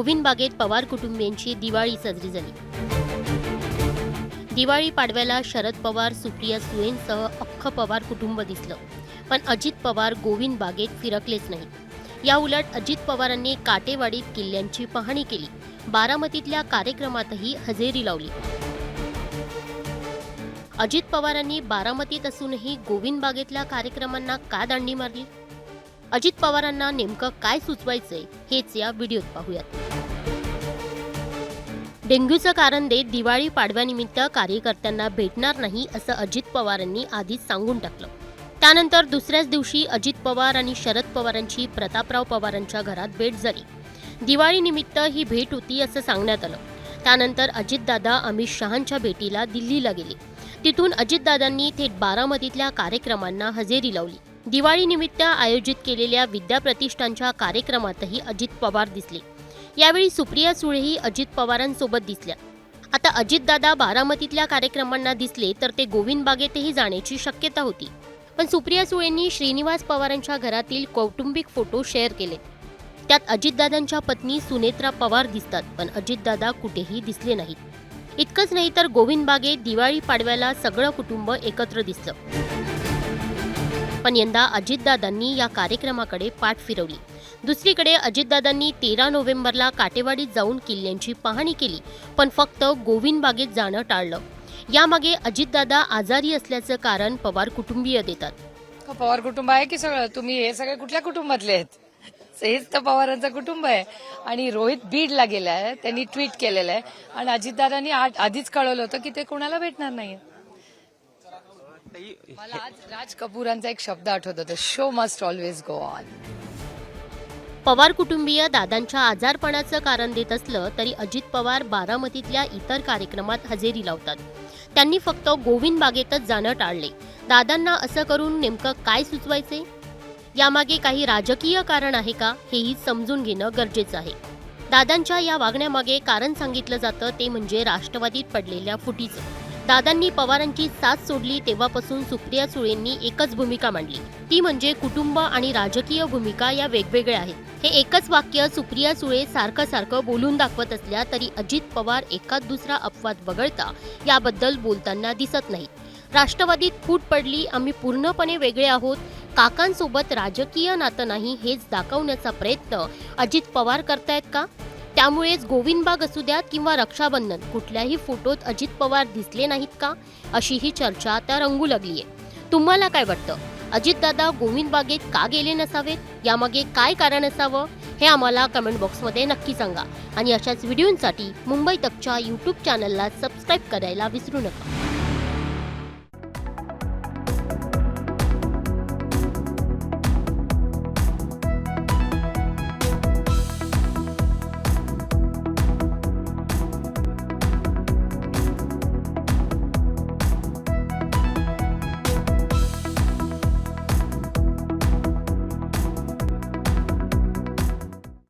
गोविंद बागेत पवार कुटुंबियांची दिवाळी साजरी झाली। दिवाळी पाडव्याला शरद पवार, सुप्रिया सुळेंसह अख्खं पवार कुटुंब दिसलं, पण अजित पवार गोविंद बागेत फिरकलेच नाहीत। या उलट अजित पवारांनी काटेवाडीत किल्ल्यांची पाहणी केली, बारामतीतल्या कार्यक्रमातही हजेरी लावली। अजित पवारांनी बारामतीत असूनही गोविंद बागेतल्या कार्यक्रमांना का दांडी मारली? अजित पवारांना नेमकं काय सुचवायचंय हेच या व्हिडिओत पाहूयात। डेंग्यूचं कारण देत दिवाळी पाडव्यानिमित्त कार्यकर्त्यांना भेटणार नाही असं अजित पवारांनी आधीच सांगून टाकलं। त्यानंतर दुसऱ्याच दिवशी अजित पवार आणि शरद पवारांची प्रतापराव पवारांच्या घरात भेट झाली। दिवाळीनिमित्त ही भेट होती असं सांगण्यात आलं। त्यानंतर अजितदादा अमित शहांच्या भेटीला दिल्लीला गेले। तिथून अजितदादांनी थेट बारामतीतल्या कार्यक्रमांना हजेरी लावली। दिवाळीनिमित्त आयोजित केलेल्या विद्याप्रतिष्ठानच्या कार्यक्रमातही अजित पवार दिसले। यावेळी सुप्रिया सुळेही अजित पवारांसोबत दिसल्या। आता अजितदादा बारामतीतल्या कार्यक्रमांना दिसले तर ते गोविंद बागेतही जाण्याची शक्यता होती, पण सुप्रिया सुळेंनी श्रीनिवास पवारांच्या घरातील कौटुंबिक फोटो शेअर केले। त्यात अजितदादांच्या पत्नी सुनेत्रा पवार दिसतात, पण अजितदादा कुठेही दिसले नाहीत। इतकंच नाही तर गोविंद बागेत दिवाळी पाडव्याला सगळं कुटुंब एकत्र दिसलं, पण यंदा अजितदादांनी या कार्यक्रमाकडे पाठ फिरवली। दुसरीकडे अजितदादांनी 13 नोव्हेंबरला काटेवाडीत जाऊन किल्ल्यांची पाहणी केली, पण फक्त गोविंद बागेत जाणं टाळलं। यामागे अजितदादा आजारी असल्याचं कारण पवार कुटुंबीय देतात। पवार कुटुंब आहे की सगळं? तुम्ही हे सगळे कुठल्या कुटुंबातले आहेत? हेच तर पवारांचं कुटुंब आहे। आणि रोहित बीडला गेलाय, त्यांनी ट्विट केलेलं आहे आणि अजितदादांनी आधीच कळवलं होतं की ते कोणाला भेटणार नाही। मला आज राज कपूरांचा एक शब्द आठवत होता, show must always go on. Pawar कुटुंबीय दादांच्या आजारपणाचं कारण देत असलं तरी अजित पवार बारामतीतल्या इतर कार्यक्रमात हजेरी लावतात। त्यांनी फक्त गोविंद बागेतच जाणं टाळले। दादांना असं करून नेमकं काय सुचवायचे? यामागे काही राजकीय कारण आहे का, हेही समजून घेणं गरजेचं आहे। दादांच्या या वागण्यामागे कारण सांगितलं जातं ते म्हणजे राष्ट्रवादीत पडलेल्या फुटीचं। दादांनी पवारांची साथ सोडली तेव्हापासून सुप्रिया सुळेंनी एकच भूमिका मांडली, ती म्हणजे कुटुंब आणि राजकीय भूमिका या वेगवेगळ्या आहेत। हे एकच वाक्य सुप्रिया सुळे सारखं बोलून दाखवत असल्या तरी अजित पवार एकाच दुसरा अपवाद वगळता याबद्दल बोलताना दिसत नाहीत। राष्ट्रवादीत फूट पडली, आम्ही पूर्णपणे वेगळे आहोत, काकांसोबत राजकीय नातं नाही हेच दाखवण्याचा प्रयत्न अजित पवार करतायत का? त्यामुळेच गोविंदबाग असू द्यात किंवा रक्षाबंधन, कुठल्याही फोटोत अजित पवार दिसले नाहीत का, अशी ही चर्चा आता रंगू लागलीय। तुम्हाला काय वाटतं? अजितदादा गोविंद बागेत का गेले नसावेत? यामागे काय कारण असावं हे आम्हाला कमेंट बॉक्समध्ये नक्की सांगा। आणि अशाच व्हिडिओंसाठी मुंबई तकच्या यूट्यूब चॅनलला सबस्क्राईब करायला विसरू नका।